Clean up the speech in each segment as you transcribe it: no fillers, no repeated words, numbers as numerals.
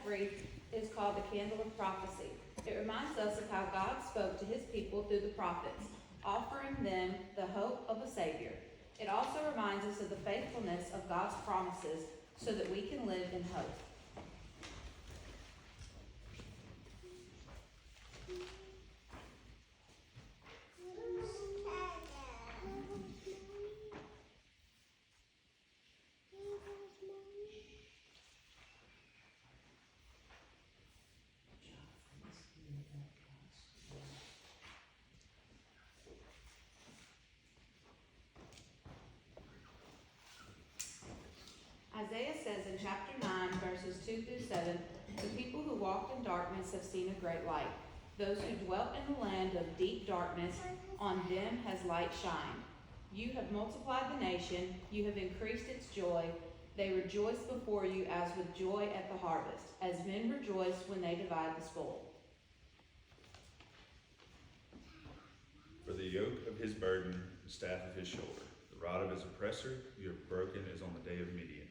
wreath is called the candle of prophecy. It reminds us of how God spoke to his people through the prophets, offering them the hope of a Savior. It also reminds us of the faithfulness of God's promises so that we can live in hope. Isaiah says in chapter 9, verses 2 through 7, the people who walked in darkness have seen a great light. Those who dwelt in the land of deep darkness, on them has light shined. You have multiplied the nation, you have increased its joy. They rejoice before you as with joy at the harvest, as men rejoice when they divide the spoil. For the yoke of his burden, the staff of his shoulder, the rod of his oppressor, you have broken as on the day of Midian.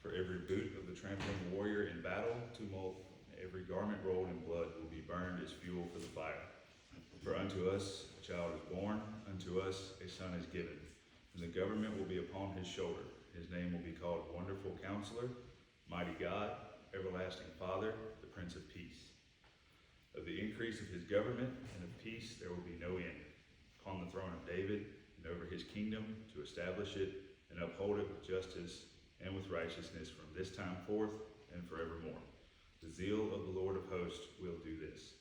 For every boot of the trampling warrior in battle, tumult, every garment rolled in blood will be burned as fuel for the fire. For unto us a child is born, unto us a son is given, and the government will be upon his shoulder. His name will be called Wonderful Counselor, Mighty God, Everlasting Father, the Prince of Peace. Of the increase of his government and of peace there will be no end, upon the throne of David and over his kingdom, to establish it and uphold it with justice and with righteousness from this time forth and forevermore. The zeal of the Lord of hosts will do this.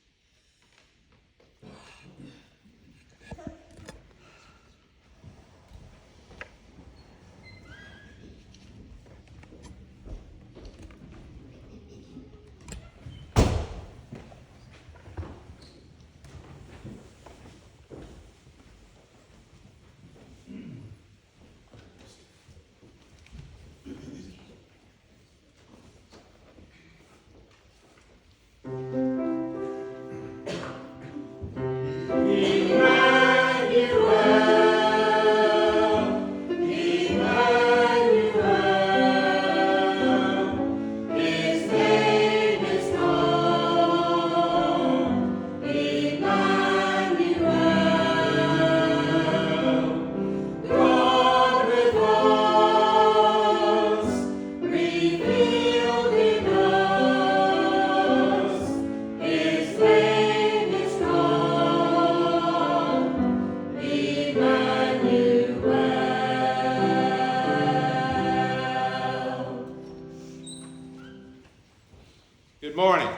Good morning.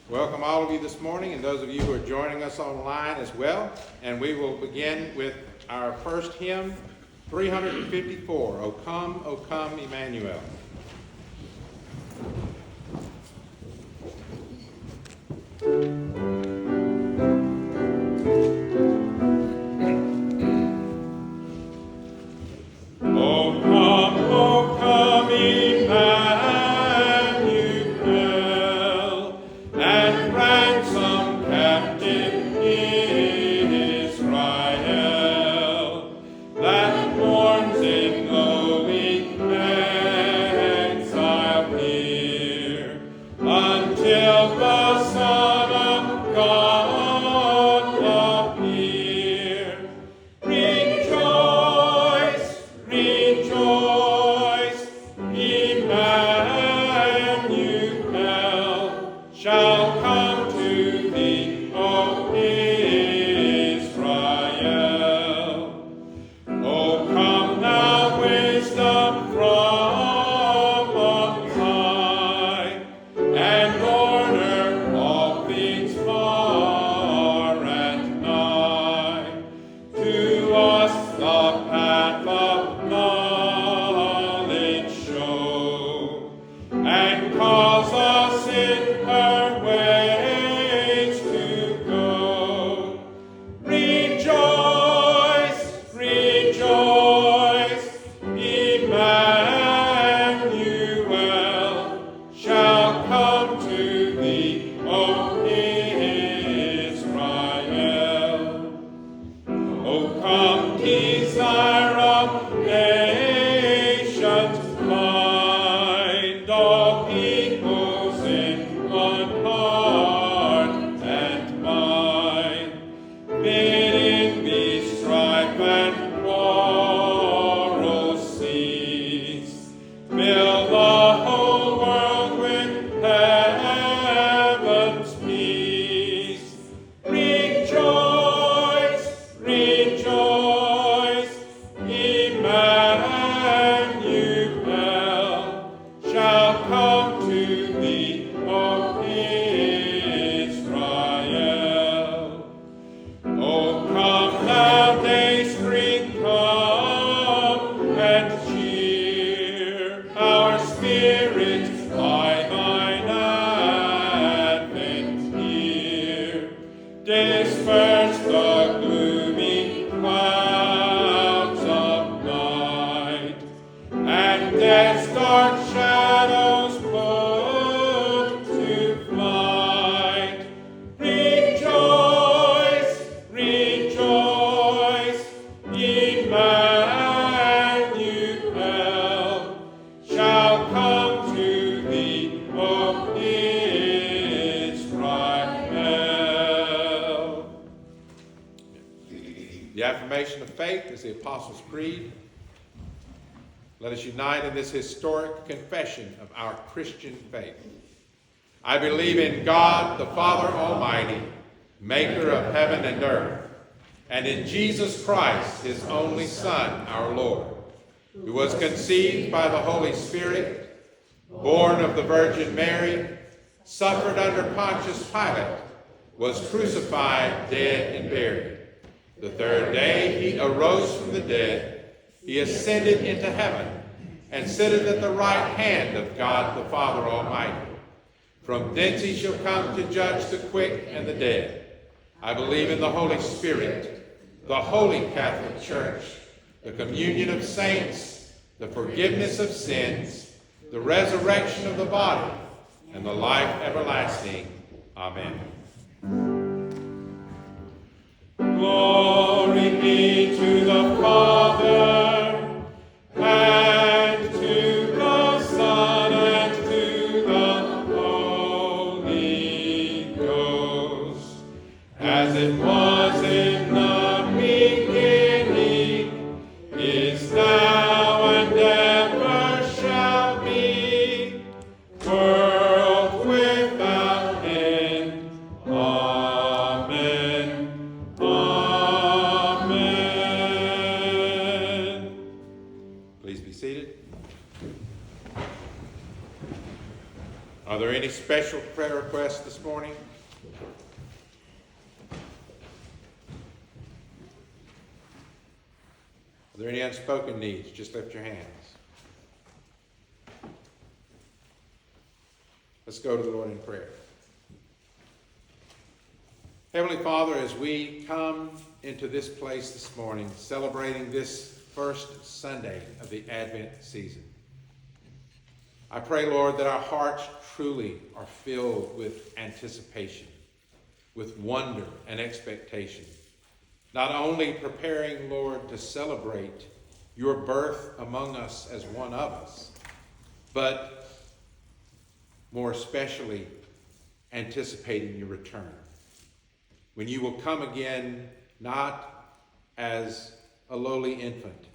Welcome all of you this morning, and those of you who are joining us online as well. And we will begin with our first hymn, 354, O Come, Emmanuel. O come, Emmanuel. That mourns in lowly disperse the gloomy clouds of night, and death's dark shadows put to flight. Rejoice, rejoice, Emmanuel shall come to thee, O Israel. The affirmation of faith is the Apostles' Creed. Let us unite in this historic confession of our Christian faith. I believe in God, the Father Almighty, maker of heaven and earth, and in Jesus Christ, his only Son, our Lord, who was conceived by the Holy Spirit, born of the Virgin Mary, suffered under Pontius Pilate, was crucified, dead, and buried. The third day he arose from the dead. He ascended into heaven and sitteth at the right hand of God the Father Almighty. From thence he shall come to judge the quick and the dead. I believe in the Holy Spirit, the holy Catholic Church, the communion of saints, the forgiveness of sins, the resurrection of the body, and the life everlasting. Amen. Glory be to the Father, and to the Son, and to the Holy Ghost, as it was in the beginning, is now, and ever shall be, world without end. Amen. Amen. Please be seated. Are there any special prayer requests this morning? Are there any unspoken needs? Just lift your hands. Let's go to the Lord in prayer. Heavenly Father, as we come into this place this morning, celebrating this first Sunday of the Advent season, I pray, Lord, that our hearts truly are filled with anticipation, with wonder and expectation, not only preparing, Lord, to celebrate your birth among us as one of us, but more especially anticipating your return, when you will come again not as a lowly infant,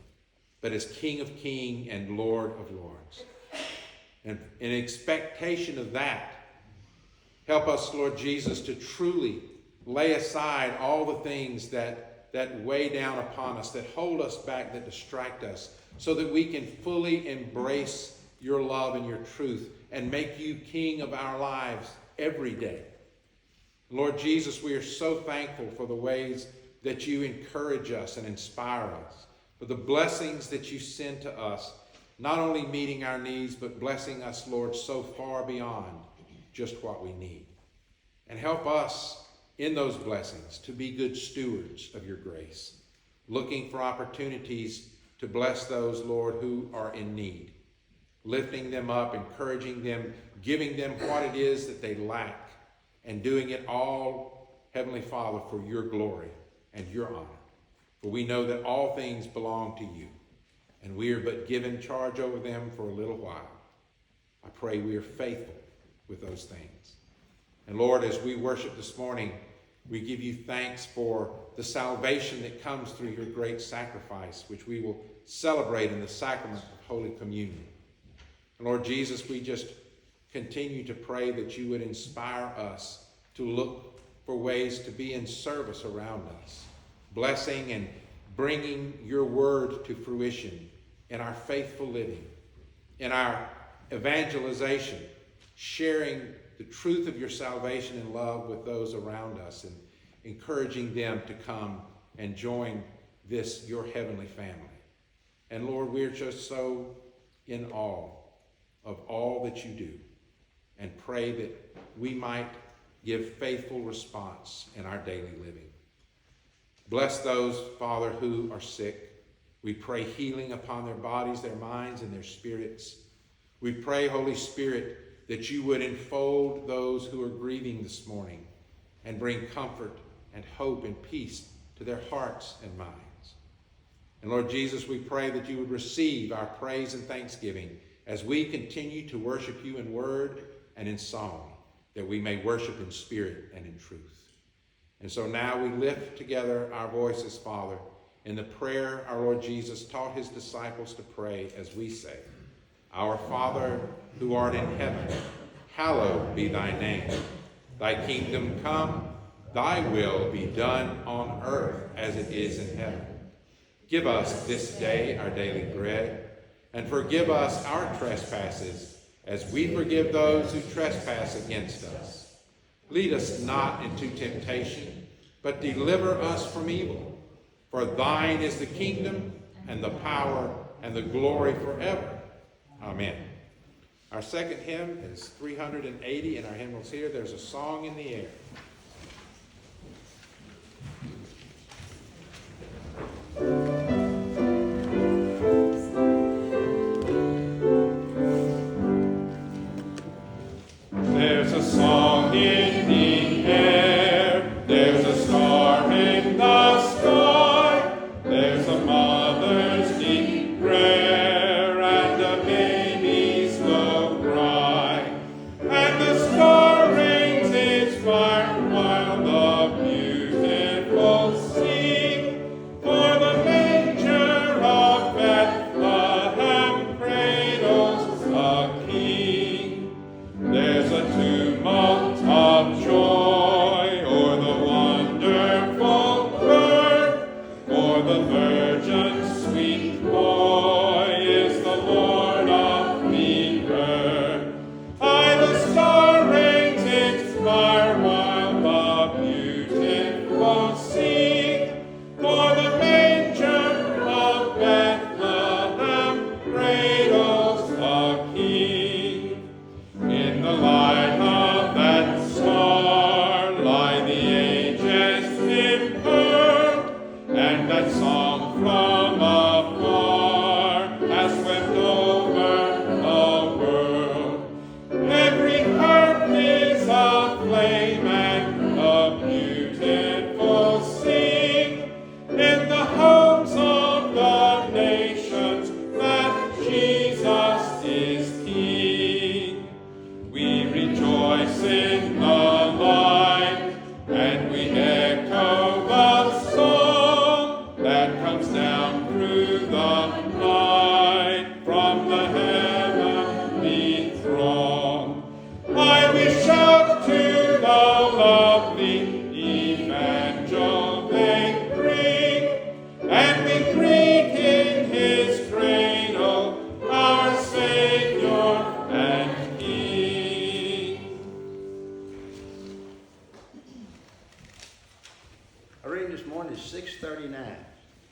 but as King of Kings and Lord of Lords. And in expectation of that, help us, Lord Jesus, to truly lay aside all the things that weigh down upon us, that hold us back, that distract us, so that we can fully embrace your love and your truth and make you King of our lives every day. Lord Jesus, we are so thankful for the ways that you encourage us and inspire us, for the blessings that you send to us, not only meeting our needs, but blessing us, Lord, so far beyond just what we need. And help us in those blessings to be good stewards of your grace, looking for opportunities to bless those, Lord, who are in need, lifting them up, encouraging them, giving them what it is that they lack, and doing it all, Heavenly Father, for your glory and your honor. For we know that all things belong to you, and we are but given charge over them for a little while. I pray we are faithful with those things. And Lord, as we worship this morning, we give you thanks for the salvation that comes through your great sacrifice, which we will celebrate in the sacrament of Holy Communion. And Lord Jesus, we just continue to pray that you would inspire us to look for ways to be in service around us, blessing and bringing your word to fruition in our faithful living, in our evangelization, sharing the truth of your salvation and love with those around us, and encouraging them to come and join this, your heavenly family. And Lord, we're just so in awe of all that you do, and pray that we might give faithful response in our daily living. Bless those, Father, who are sick. We pray healing upon their bodies, their minds, and their spirits. We pray, Holy Spirit, that you would enfold those who are grieving this morning and bring comfort and hope and peace to their hearts and minds. And Lord Jesus, we pray that you would receive our praise and thanksgiving as we continue to worship you in word and in song, that we may worship in spirit and in truth. And so now we lift together our voices, Father, in the prayer our Lord Jesus taught his disciples to pray as we say, Our Father, who art in heaven, hallowed be thy name. Thy kingdom come, thy will be done on earth as it is in heaven. Give us this day our daily bread, and forgive us our trespasses, as we forgive those who trespass against us. Lead us not into temptation, but deliver us from evil. For thine is the kingdom, and the power, and the glory forever. Amen. Our second hymn is 380 in our hymnals here. There's a song in the air. There's a song in the air, there's a star in the sky, there's a mother's deep prayer and a baby's low cry, and the star rains its fire while the beautiful sing, for the manger of Bethlehem cradles the King. There's a tumult of joy o'er the wonderful birth, for the virgin's sweet boy is the Lord of the earth. Aye, the star rains its fire while the beautiful sing, for the manger of Bethlehem cradles the King. In the light of that star lie the ages impearled, and that song from afar has swept over the world. Every heart is aflame and a beautiful sing in the homes of the nations that Jesus is King. We rejoice in the light, and we echo the song that comes down through the night from the heavenly throng. Aye, we shout to the lovely evangel they bring, and we greet in his cradle our Savior and King. Our reading this morning is 639.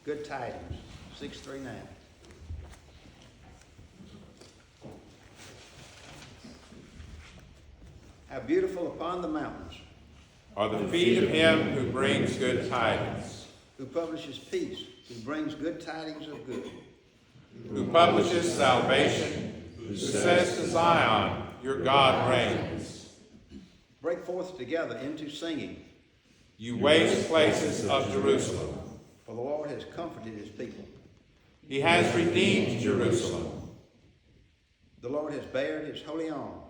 Good Tidings, 639. How beautiful upon the mountains, Are the feet of him who brings good tidings, who publishes peace, who brings good tidings of good, who publishes salvation, who says to Zion, Your God reigns. break forth together into singing, You waste places of Jerusalem. for the Lord has comforted his people. He has redeemed Jerusalem. The Lord has bared his holy arm,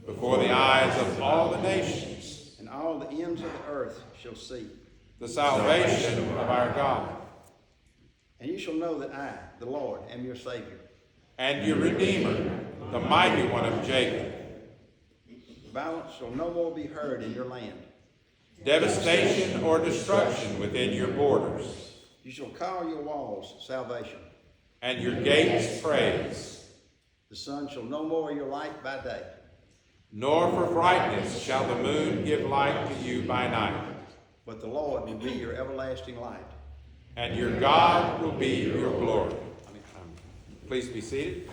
Before the eyes of all the nations, and all the ends of the earth shall see. the salvation of our God, And you shall know that I, the Lord, am your Savior. and your Redeemer, the mighty one of Jacob. Violence shall no more be heard in your land. Devastation or destruction within your borders, You shall call your walls salvation. and your gates praise. The sun shall no more your light by day, Nor for brightness shall the moon give light to you by night. but the Lord will be your everlasting light. And your God will be your glory. Please be seated.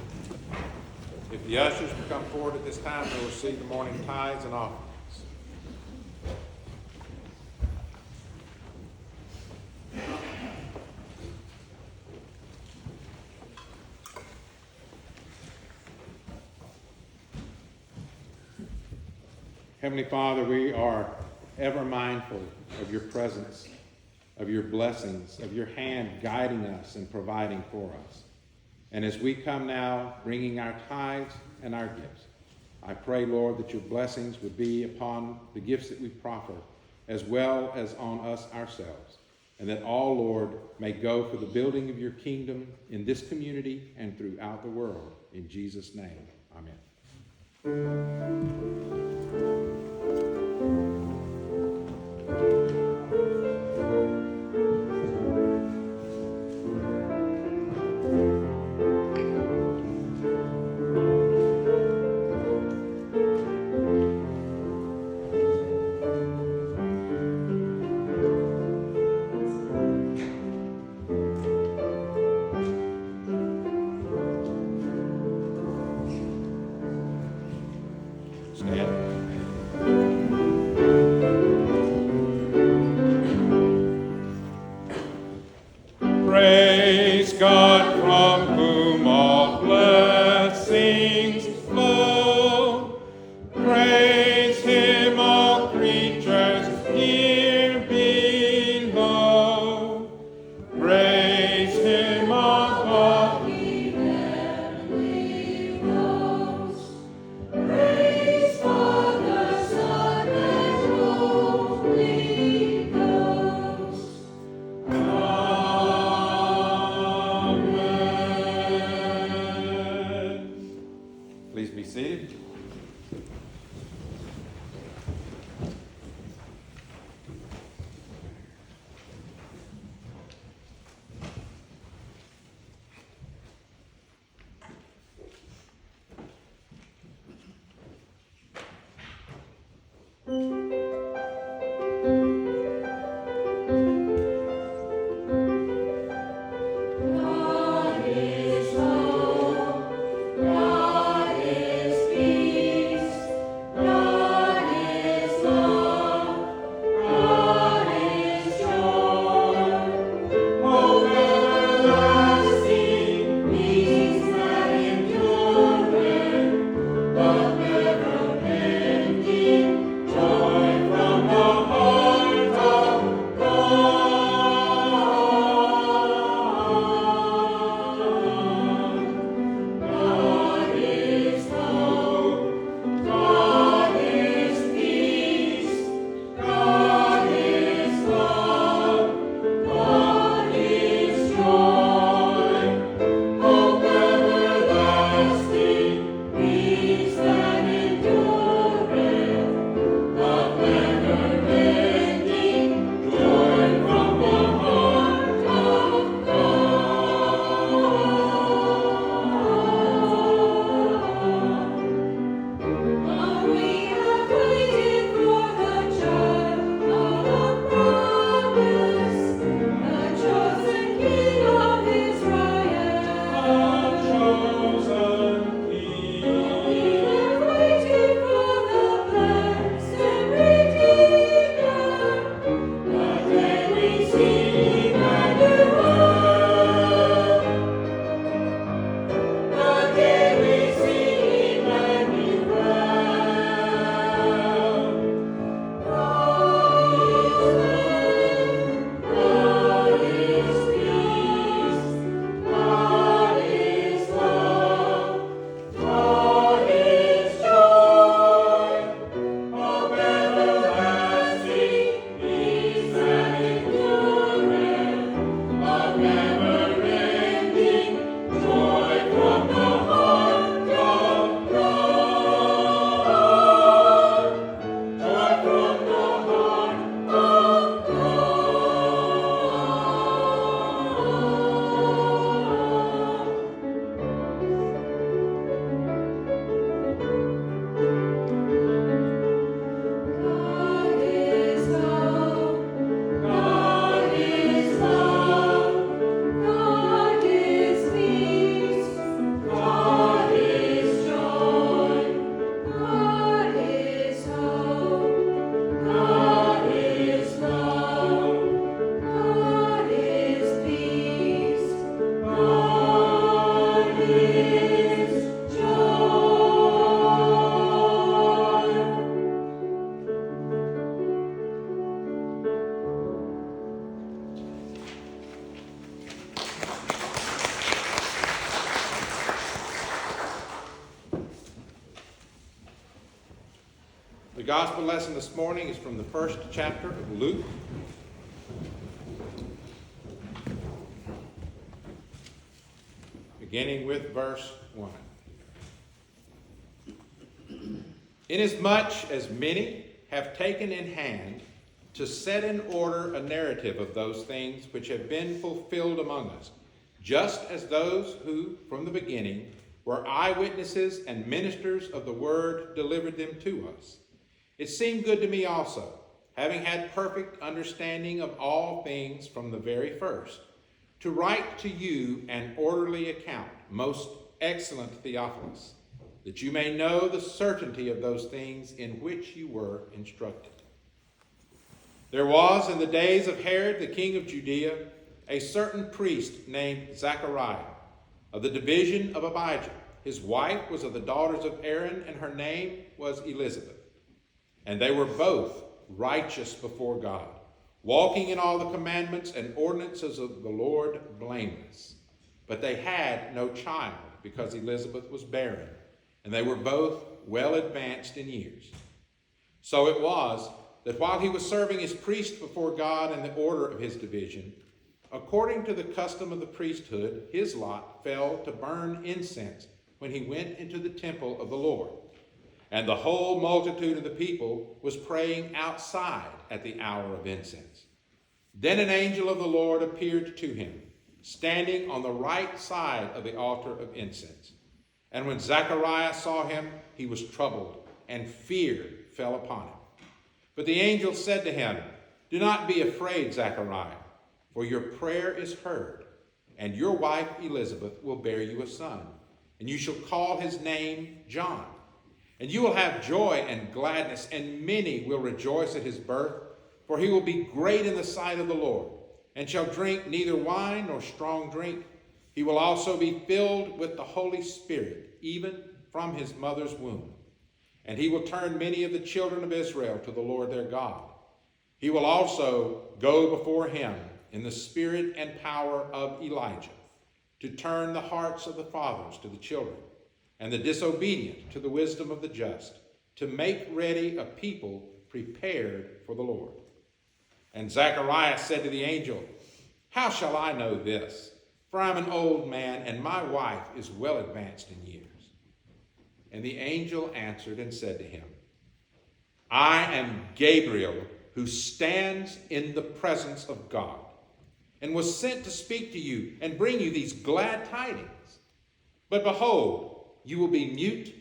If the ushers would come forward at this time, we'll receive the morning tithes and offerings. Heavenly Father, we are ever mindful of your presence, of your blessings, of your hand guiding us and providing for us. And as we come now bringing our tithes and our gifts, I pray, Lord, that your blessings would be upon the gifts that we proffer, as well as on us ourselves, and that all, Lord, may go for the building of your kingdom in this community and throughout the world. In Jesus' name, amen. Stand. gospel lesson this morning is from the first chapter of Luke. Beginning with verse 1. Inasmuch as many have taken in hand to set in order a narrative of those things which have been fulfilled among us, just as those who, from the beginning, were eyewitnesses and ministers of the word delivered them to us. It seemed good to me also, having had perfect understanding of all things from the very first, to write to you an orderly account, most excellent Theophilus, that you may know the certainty of those things in which you were instructed. There was in the days of Herod the king of Judea a certain priest named Zachariah, of the division of Abijah. His wife was of the daughters of Aaron, and her name was Elizabeth. And they were both righteous before God, walking in all the commandments and ordinances of the Lord blameless. But they had no child, because Elizabeth was barren, and they were both well advanced in years. So it was that while he was serving as priest before God in the order of his division, according to the custom of the priesthood, his lot fell to burn incense when he went into the temple of the Lord. And the whole multitude of the people was praying outside at the hour of incense. Then an angel of the Lord appeared to him, standing on the right side of the altar of incense. And when Zachariah saw him, he was troubled, and fear fell upon him. But the angel said to him, "Do not be afraid, Zachariah, for your prayer is heard, and your wife Elizabeth will bear you a son, and you shall call his name John. And you will have joy and gladness, and many will rejoice at his birth, for he will be great in the sight of the Lord, and shall drink neither wine nor strong drink. He will also be filled with the Holy Spirit, even from his mother's womb. And he will turn many of the children of Israel to the Lord their God. He will also go before him in the spirit and power of Elijah, to turn the hearts of the fathers to the children, and the disobedient to the wisdom of the just, to make ready a people prepared for the Lord." And Zacharias said to the angel, "How shall I know this? For I am an old man, and my wife is well advanced in years." And the angel answered and said to him, "I am Gabriel, who stands in the presence of God, and was sent to speak to you and bring you these glad tidings. But behold, you will be mute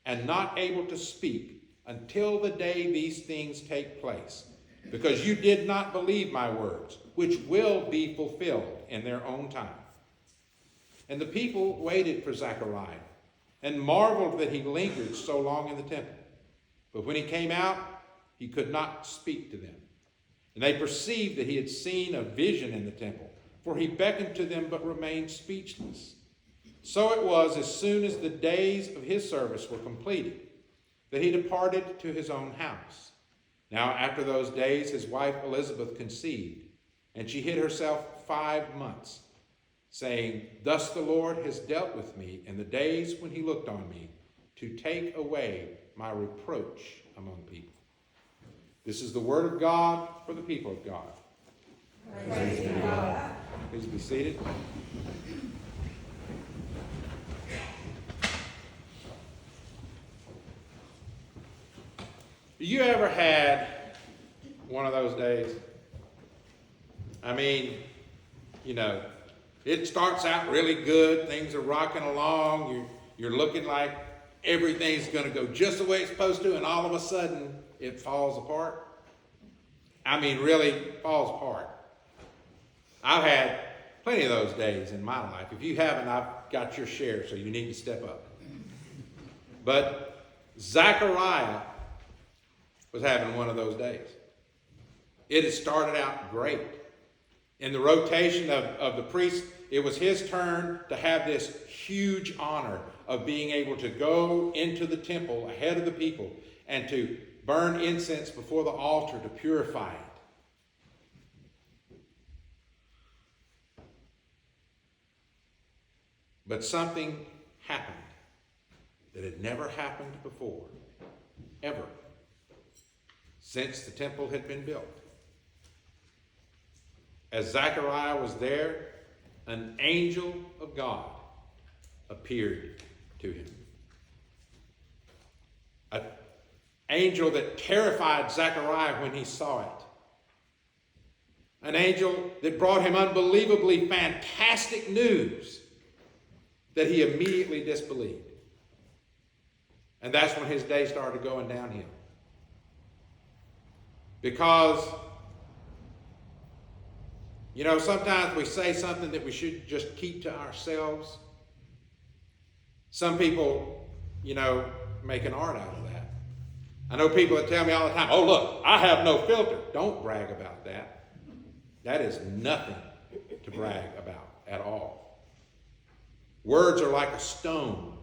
and not able to speak until the day these things take place, because you did not believe my words, which will be fulfilled in their own time." And the people waited for Zechariah, and marveled that he lingered so long in the temple. But when he came out, he could not speak to them. And they perceived that he had seen a vision in the temple, for he beckoned to them but remained speechless. So it was, as soon as the days of his service were completed, that he departed to his own house. Now after those days his wife Elizabeth conceived, and she hid herself 5 months, saying, "Thus the Lord has dealt with me in the days when he looked on me, to take away my reproach among people." This is the word of God for the people of God. Praise be to God. Please be seated. You ever had one of those days? I mean, it starts out really good. Things are rocking along. You're looking like everything's going to go just the way it's supposed to, and all of a sudden it falls apart. I mean, really falls apart. I've had plenty of those days in my life. If you haven't, I've got your share, so you need to step up. But Zechariah was having one of those days. It had started out great. In the rotation of the priest, it was his turn to have this huge honor of being able to go into the temple ahead of the people and to burn incense before the altar to purify it. But something happened that had never happened before, ever. since the temple had been built. As Zechariah was there, an angel of God appeared to him. An angel that terrified Zechariah when he saw it. An angel that brought him unbelievably fantastic news that he immediately disbelieved. And that's when his day started going downhill. Because, sometimes we say something that we should just keep to ourselves. Some people, make an art out of that. I know people that tell me all the time, oh, look, I have no filter. Don't brag about that. That is nothing to brag about at all. Words are like a stone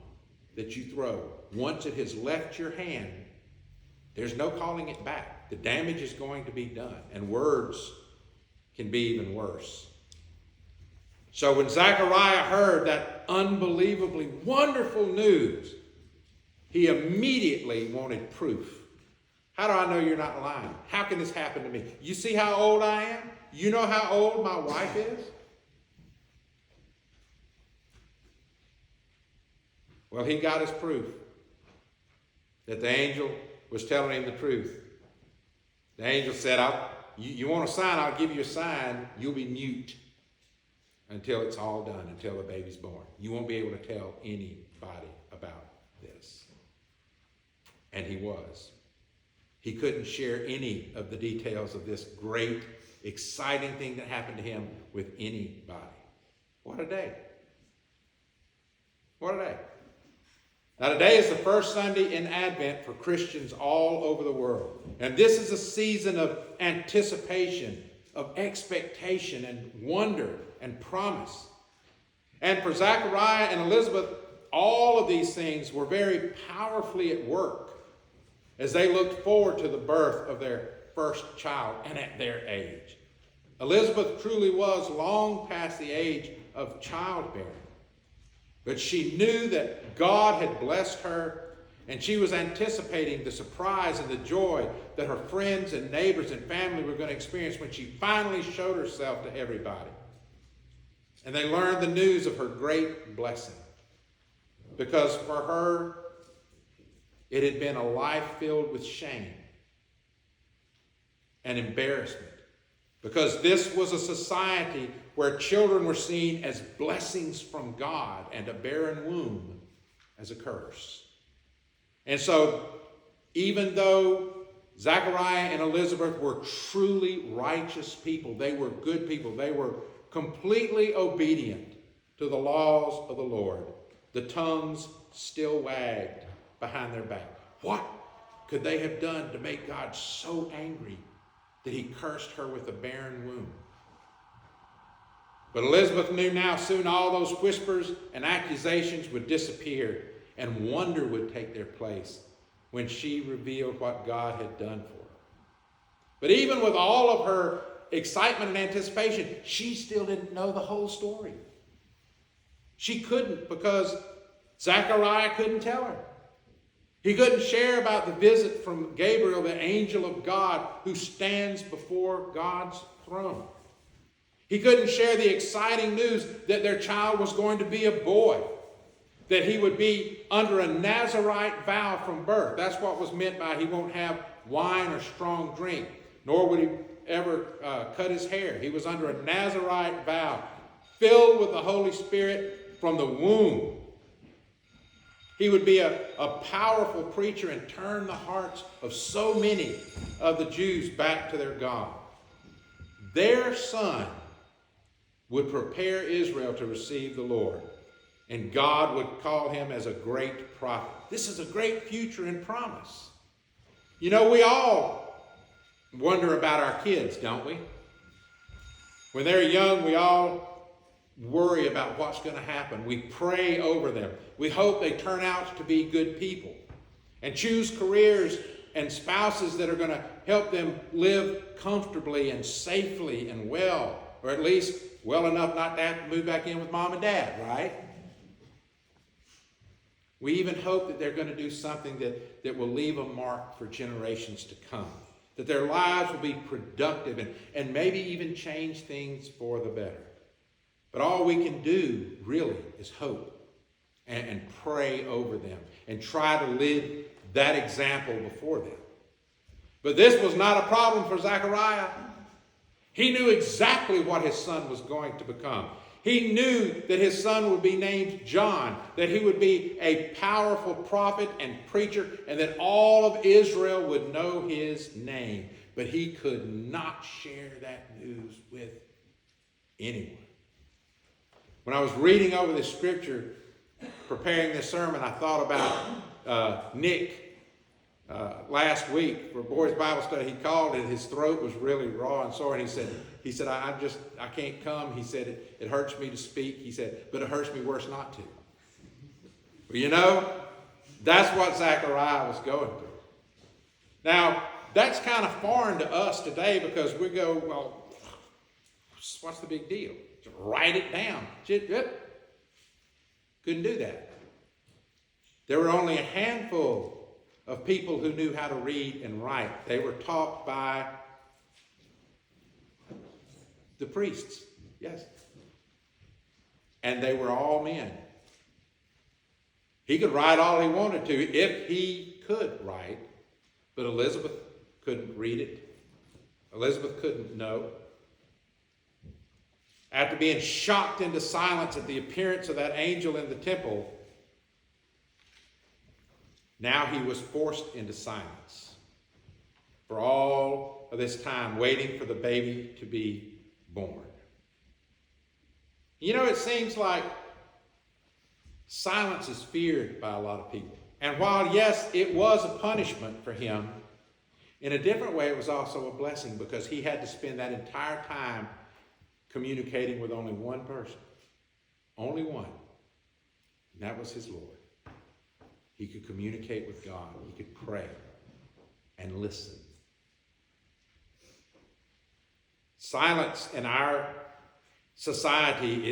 that you throw. Once it has left your hand, there's no calling it back. The damage is going to be done, and words can be even worse. So when Zechariah heard that unbelievably wonderful news, he immediately wanted proof. How do I know you're not lying? How can this happen to me? You see how old I am? You know how old my wife is? Well, he got his proof that the angel was telling him the truth. The angel said, you want a sign, I'll give you a sign. You'll be mute until it's all done, until the baby's born. You won't be able to tell anybody about this. And he was. He couldn't share any of the details of this great, exciting thing that happened to him with anybody. What a day. What a day. Now today is the first Sunday in Advent for Christians all over the world. And this is a season of anticipation, of expectation and wonder and promise. And for Zechariah and Elizabeth, all of these things were very powerfully at work as they looked forward to the birth of their first child and at their age. Elizabeth truly was long past the age of childbearing. But she knew that God had blessed her, and she was anticipating the surprise and the joy that her friends and neighbors and family were going to experience when she finally showed herself to everybody. And they learned the news of her great blessing. Because for her, it had been a life filled with shame and embarrassment. Because this was a society where children were seen as blessings from God and a barren womb as a curse. And so, even though Zechariah and Elizabeth were truly righteous people, they were good people, they were completely obedient to the laws of the Lord, the tongues still wagged behind their back. What could they have done to make God so angry that he cursed her with a barren womb? But Elizabeth knew now soon all those whispers and accusations would disappear and wonder would take their place when she revealed what God had done for her. But even with all of her excitement and anticipation, she still didn't know the whole story. She couldn't, because Zechariah couldn't tell her. He couldn't share about the visit from Gabriel, the angel of God, who stands before God's throne. He couldn't share the exciting news that their child was going to be a boy, that he would be under a Nazirite vow from birth. That's what was meant by he won't have wine or strong drink, nor would he ever cut his hair. He was under a Nazirite vow, filled with the Holy Spirit from the womb. He would be a powerful preacher and turn the hearts of so many of the Jews back to their God. Their son would prepare Israel to receive the Lord, and God would call him as a great prophet. This is a great future and promise. You know, we all wonder about our kids, don't we? When they're young, we all worry about what's going to happen. We pray over them. We hope they turn out to be good people and choose careers and spouses that are going to help them live comfortably and safely and well, or at least well enough not to have to move back in with mom and dad, right? We even hope that they're going to do something that will leave a mark for generations to come. that their lives will be productive and maybe even change things for the better. But all we can do really is hope and pray over them and try to live that example before them. But this was not a problem for Zechariah. He knew exactly what his son was going to become. He knew that his son would be named John, that he would be a powerful prophet and preacher, and that all of Israel would know his name. But he could not share that news with anyone. When I was reading over this scripture, preparing this sermon, I thought about Nick last week for Boys Bible Study. He called it, his throat was really raw and sore, and he said, I can't come. He said, it hurts me to speak. He said, but it hurts me worse not to. Well, you know, that's what Zechariah was going through. Now, that's kind of foreign to us today because we go, well, what's the big deal? Just write it down. Couldn't do that. There were only a handful of people who knew how to read and write. They were taught by the priests, yes. And they were all men. He could write all he wanted to if he could write, but Elizabeth couldn't read it. Elizabeth couldn't know. After being shocked into silence at the appearance of that angel in the temple, now he was forced into silence for all of this time, waiting for the baby to be born. You know, it seems like silence is feared by a lot of people. And while, yes, it was a punishment for him, in a different way, it was also a blessing because he had to spend that entire time communicating with only one person. Only one. And that was his Lord. He could communicate with God. He could pray and listen. Silence in our society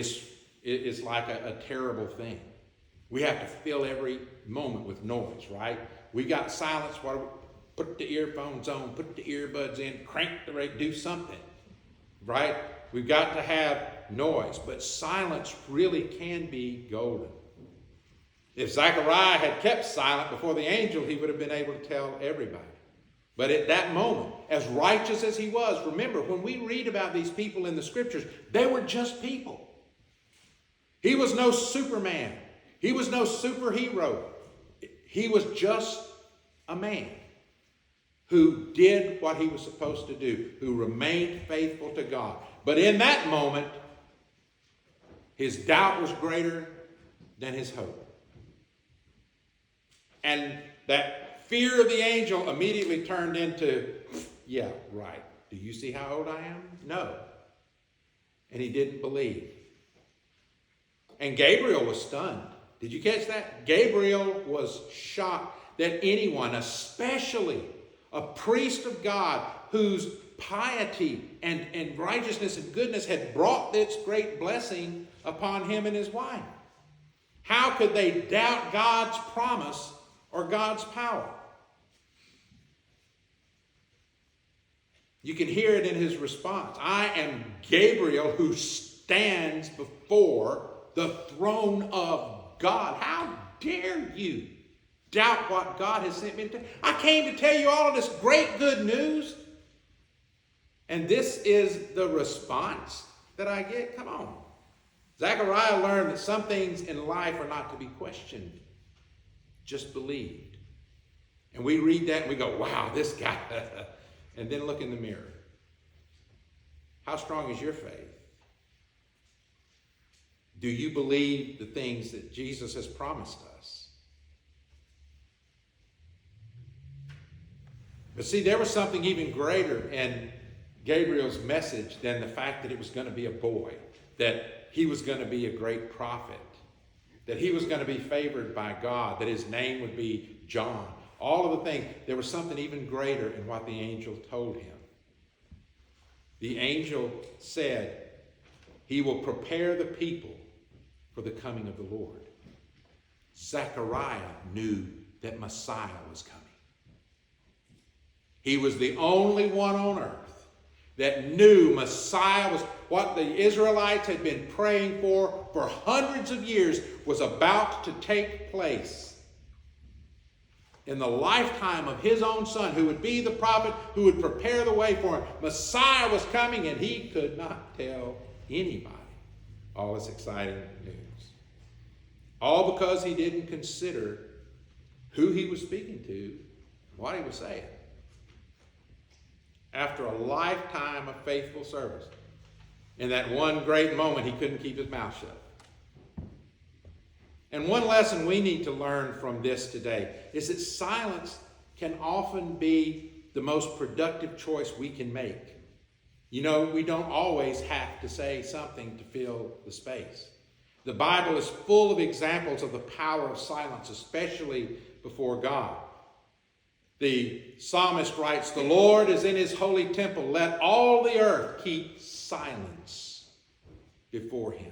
is like a terrible thing. We have to fill every moment with noise, right? We got silence. Put the earphones on, put the earbuds in, crank the radio, do something, right? We've got to have noise, but silence really can be golden. If Zechariah had kept silent before the angel, he would have been able to tell everybody. But at that moment, as righteous as he was, remember, when we read about these people in the scriptures, they were just people. He was no Superman. He was no superhero. He was just a man who did what he was supposed to do, who remained faithful to God. But in that moment, his doubt was greater than his hope. And that fear of the angel immediately turned into, yeah, right. Do you see how old I am? No. And he didn't believe. And Gabriel was stunned. Did you catch that? Gabriel was shocked that anyone, especially a priest of God whose piety and righteousness and goodness had brought this great blessing upon him and his wife. How could they doubt God's promise or God's power? You can hear it in his response. I am Gabriel who stands before the throne of God. How dare you doubt what God has sent me to tell you? I came to tell you all of this great good news. And this is the response that I get? Come on. Zechariah learned that some things in life are not to be questioned, just believed. And we read that and we go, wow, this guy. And then look in the mirror. How strong is your faith? Do you believe the things that Jesus has promised us? But see, there was something even greater in Gabriel's message than the fact that it was going to be a boy, that he was going to be a great prophet, that he was going to be favored by God, that his name would be John. All of the things. There was something even greater in what the angel told him. The angel said, he will prepare the people for the coming of the Lord. Zechariah knew that Messiah was coming. He was the only one on earth that knew Messiah was what the Israelites had been praying for hundreds of years was about to take place. In the lifetime of his own son, who would be the prophet who would prepare the way for him, Messiah was coming, and he could not tell anybody all this exciting news. All because he didn't consider who he was speaking to, what he was saying. After a lifetime of faithful service, in that one great moment, he couldn't keep his mouth shut. And one lesson we need to learn from this today is that silence can often be the most productive choice we can make. You know, we don't always have to say something to fill the space. The Bible is full of examples of the power of silence, especially before God. The psalmist writes, "The Lord is in his holy temple. Let all the earth keep silence before him."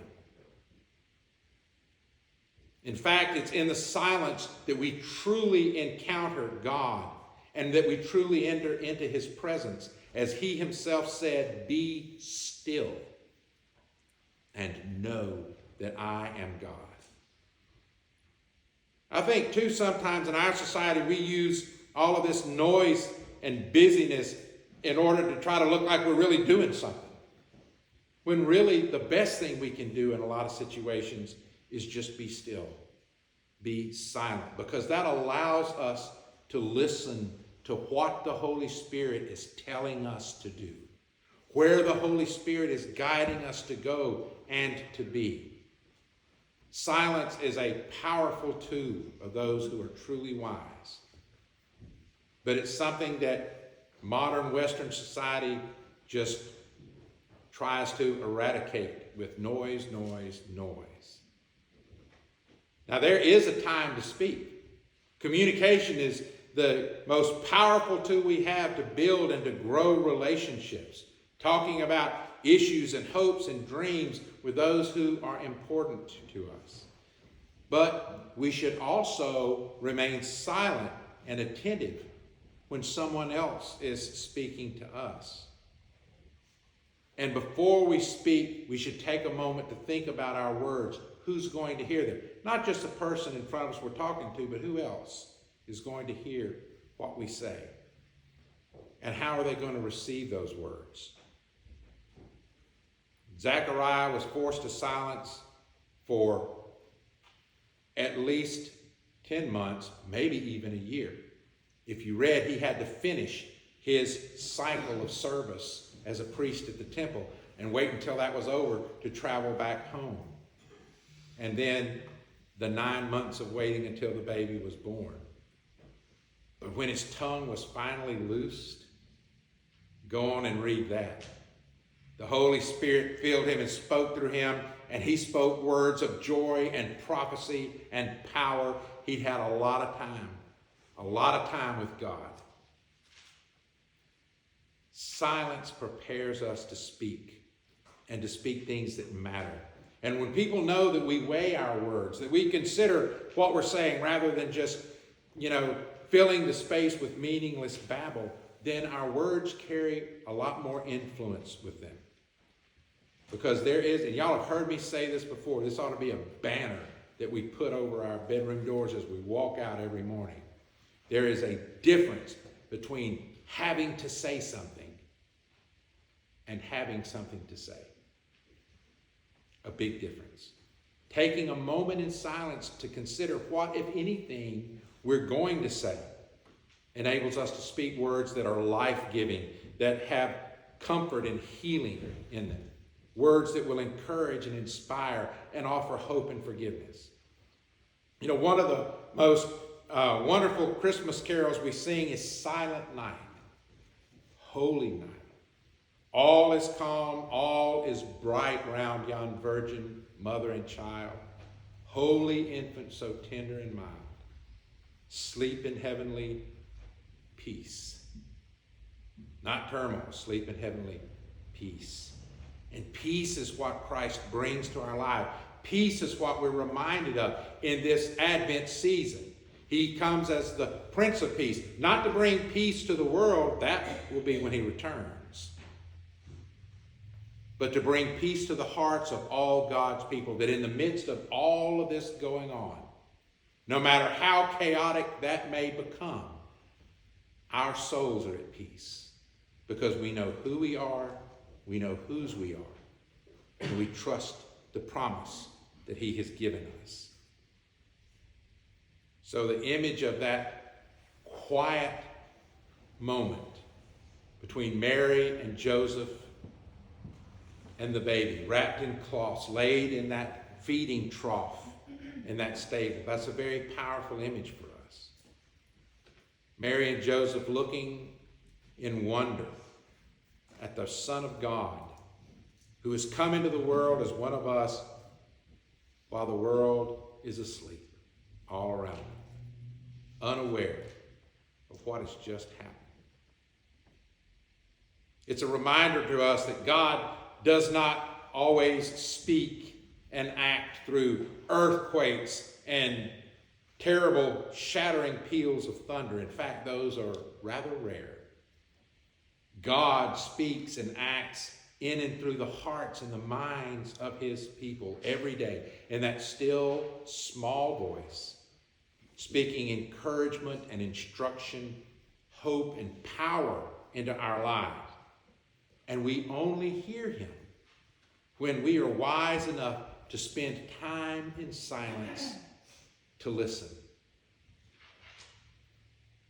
In fact, it's in the silence that we truly encounter God and that we truly enter into his presence. As he himself said, "Be still and know that I am God." I think, too, sometimes in our society we use all of this noise and busyness in order to try to look like we're really doing something. When really the best thing we can do in a lot of situations is just be still, be silent, because that allows us to listen to what the Holy Spirit is telling us to do, where the Holy Spirit is guiding us to go and to be. Silence is a powerful tool of those who are truly wise. But it's something that modern Western society just tries to eradicate with noise, noise, noise. Now, there is a time to speak. Communication is the most powerful tool we have to build and to grow relationships, talking about issues and hopes and dreams with those who are important to us. But we should also remain silent and attentive when someone else is speaking to us. And before we speak, we should take a moment to think about our words. Who's going to hear them? Not just the person in front of us we're talking to, but who else is going to hear what we say? And how are they going to receive those words? Zechariah was forced to silence for at least 10 months, maybe even a year. If you read, he had to finish his cycle of service as a priest at the temple and wait until that was over to travel back home. And then the 9 months of waiting until the baby was born. But when his tongue was finally loosed, go on and read that. The Holy Spirit filled him and spoke through him, and he spoke words of joy and prophecy and power. He'd had a lot of time with God. Silence prepares us to speak, and to speak things that matter. And when people know that we weigh our words, that we consider what we're saying rather than just, filling the space with meaningless babble, then our words carry a lot more influence with them. Because there is, and y'all have heard me say this before, this ought to be a banner that we put over our bedroom doors as we walk out every morning. There is a difference between having to say something and having something to say. A big difference. Taking a moment in silence to consider what, if anything, we're going to say enables us to speak words that are life-giving, that have comfort and healing in them. Words that will encourage and inspire and offer hope and forgiveness. One of the most wonderful Christmas carols we sing is Silent Night, Holy Night. All is calm, all is bright round yon virgin, mother and child. Holy infant, so tender and mild. Sleep in heavenly peace. Not turmoil, sleep in heavenly peace. And peace is what Christ brings to our life. Peace is what we're reminded of in this Advent season. He comes as the Prince of Peace, not to bring peace to the world, that will be when he returns, but to bring peace to the hearts of all God's people, that in the midst of all of this going on, no matter how chaotic that may become, our souls are at peace because we know who we are, we know whose we are, and we trust the promise that he has given us. So the image of that quiet moment between Mary and Joseph and the baby, wrapped in cloths, laid in that feeding trough in that stable, that's a very powerful image for us. Mary and Joseph looking in wonder at the Son of God, who has come into the world as one of us while the world is asleep all around them, unaware of what has just happened. It's a reminder to us that God does not always speak and act through earthquakes and terrible shattering peals of thunder. In fact, those are rather rare. God speaks and acts in and through the hearts and the minds of his people every day in that still, small voice, speaking encouragement and instruction, hope and power into our lives. And we only hear him when we are wise enough to spend time in silence to listen.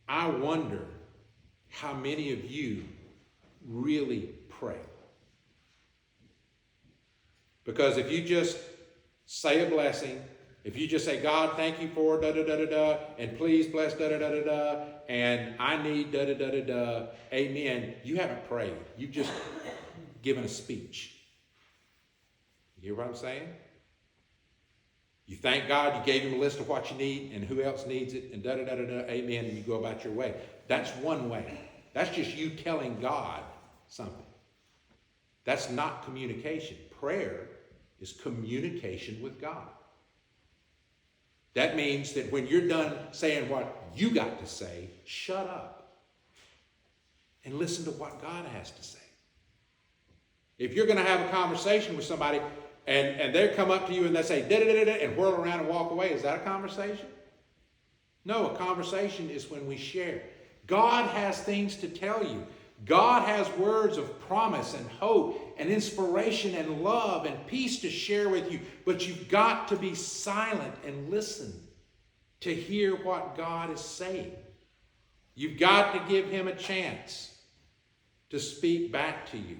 I wonder how many of you really pray. Because if you just say a blessing, if you just say, God, thank you for da-da-da-da-da, and please bless da-da-da-da-da, and I need da-da-da-da-da, amen, you haven't prayed. You've just given a speech. You hear what I'm saying? You thank God, you gave him a list of what you need, and who else needs it, and da-da-da-da-da, amen, and you go about your way. That's one way. That's just you telling God something. That's not communication. Prayer is communication with God. That means that when you're done saying what you got to say, shut up and listen to what God has to say. If you're going to have a conversation with somebody and they come up to you and they say da-da-da-da-da and whirl around and walk away, is that a conversation? No, a conversation is when we share. God has things to tell you. God has words of promise and hope and inspiration and love and peace to share with you. But you've got to be silent and listen to hear what God is saying. You've got to give him a chance to speak back to you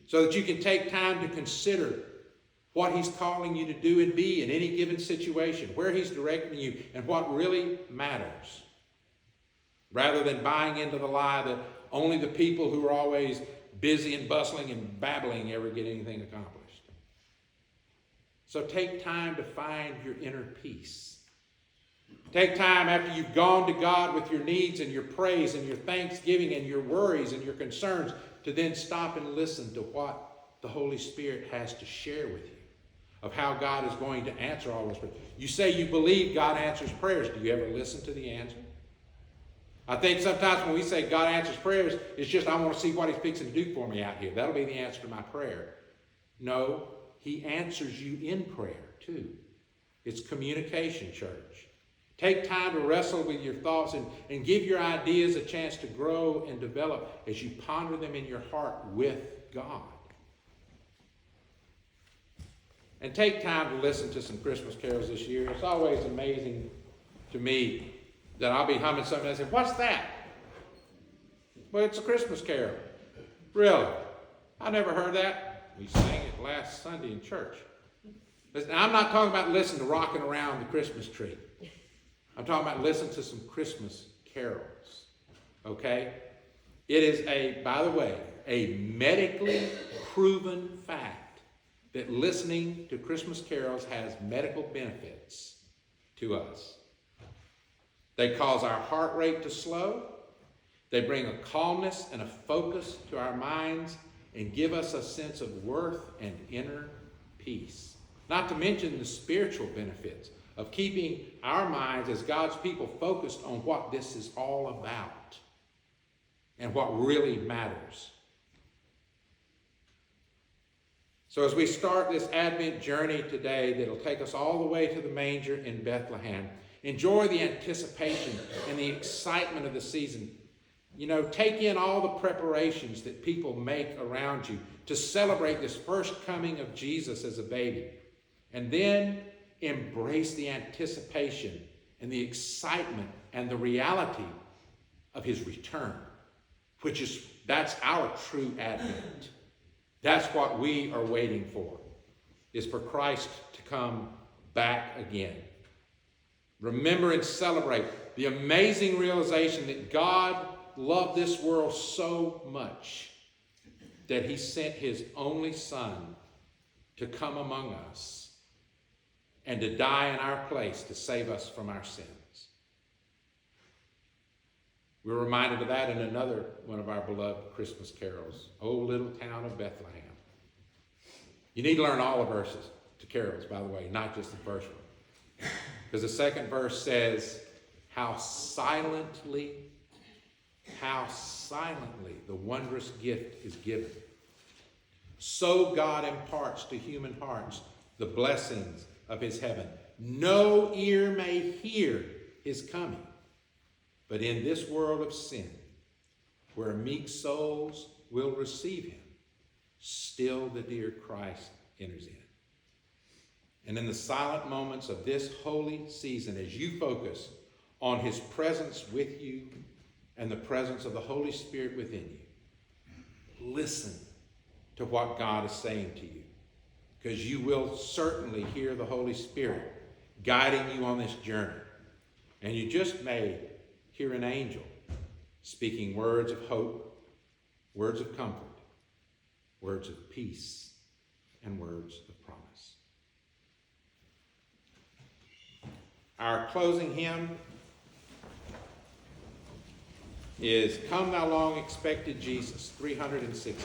so that you can take time to consider what he's calling you to do and be in any given situation, where he's directing you, and what really matters. Rather than buying into the lie that only the people who are always busy and bustling and babbling ever get anything accomplished. So take time to find your inner peace. Take time after you've gone to God with your needs and your praise and your thanksgiving and your worries and your concerns to then stop and listen to what the Holy Spirit has to share with you of how God is going to answer all those prayers. You say you believe God answers prayers. Do you ever listen to the answer? I think sometimes when we say God answers prayers, it's just I want to see what he's fixing to do for me out here. That'll be the answer to my prayer. No, he answers you in prayer too. It's communication, church. Take time to wrestle with your thoughts and give your ideas a chance to grow and develop as you ponder them in your heart with God. And take time to listen to some Christmas carols this year. It's always amazing to me that I'll be humming something and I say, what's that? Well, it's a Christmas carol. Really? I never heard that. We sang it last Sunday in church. Listen, I'm not talking about listening to rocking around the Christmas tree. I'm talking about listening to some Christmas carols. Okay? It is by the way, a medically proven fact that listening to Christmas carols has medical benefits to us. They cause our heart rate to slow. They bring a calmness and a focus to our minds and give us a sense of worth and inner peace. Not to mention the spiritual benefits of keeping our minds as God's people focused on what this is all about and what really matters. So as we start this Advent journey today that'll take us all the way to the manger in Bethlehem, enjoy the anticipation and the excitement of the season. Take in all the preparations that people make around you to celebrate this first coming of Jesus as a baby. And then embrace the anticipation and the excitement and the reality of his return, that's our true Advent. That's what we are waiting for, is for Christ to come back again. Remember and celebrate the amazing realization that God loved this world so much that he sent his only Son to come among us and to die in our place to save us from our sins. We're reminded of that in another one of our beloved Christmas carols, O Little Town of Bethlehem. You need to learn all the verses to carols, by the way, not just the first one. Because the second verse says, how silently the wondrous gift is given. So God imparts to human hearts the blessings of his heaven. No ear may hear his coming, but in this world of sin, where meek souls will receive him, still the dear Christ enters in. And in the silent moments of this holy season, as you focus on his presence with you and the presence of the Holy Spirit within you, listen to what God is saying to you, because you will certainly hear the Holy Spirit guiding you on this journey. And you just may hear an angel speaking words of hope, words of comfort, words of peace, and words of promise. Our closing hymn is Come Thou Long Expected Jesus, 360.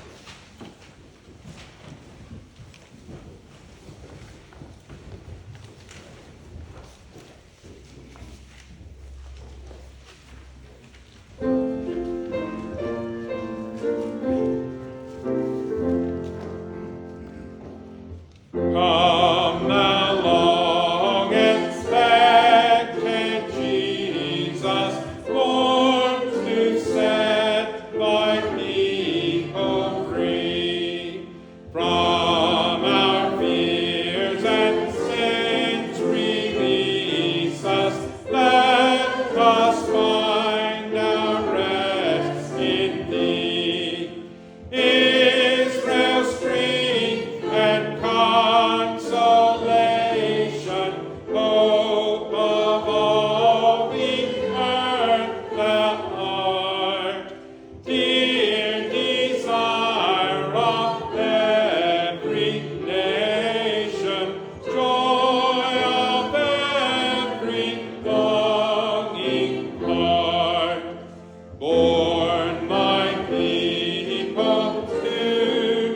Come thou long expected Jesus, born to set thy people free. From our fears and sins release us, let us find our rest in thee. Israel's strength and consolation, hope of all the earth thou art, dear desire of every nation, joy of every longing heart. Born my people to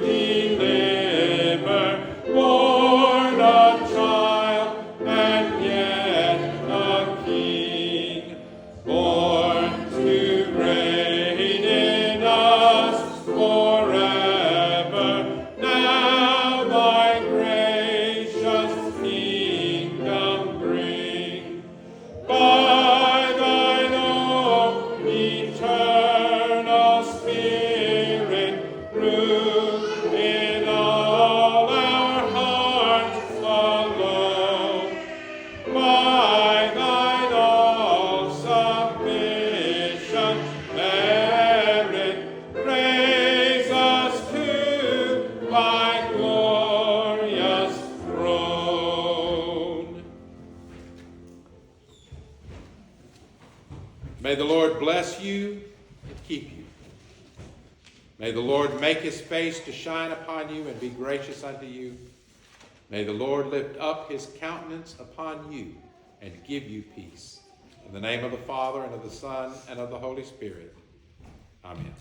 deliver, born a child and yet a king, born to reign in us forever. Now thy gracious kingdom bring. By thine own eternal Spirit, root in all our hearts alone. By thine all-sufficient merit, raise us to thy glorious throne. May the Lord bless you and keep you. May the Lord make his face to shine upon you and be gracious unto you. May the Lord lift up his countenance upon you and give you peace. In the name of the Father, and of the Son, and of the Holy Spirit. Amen.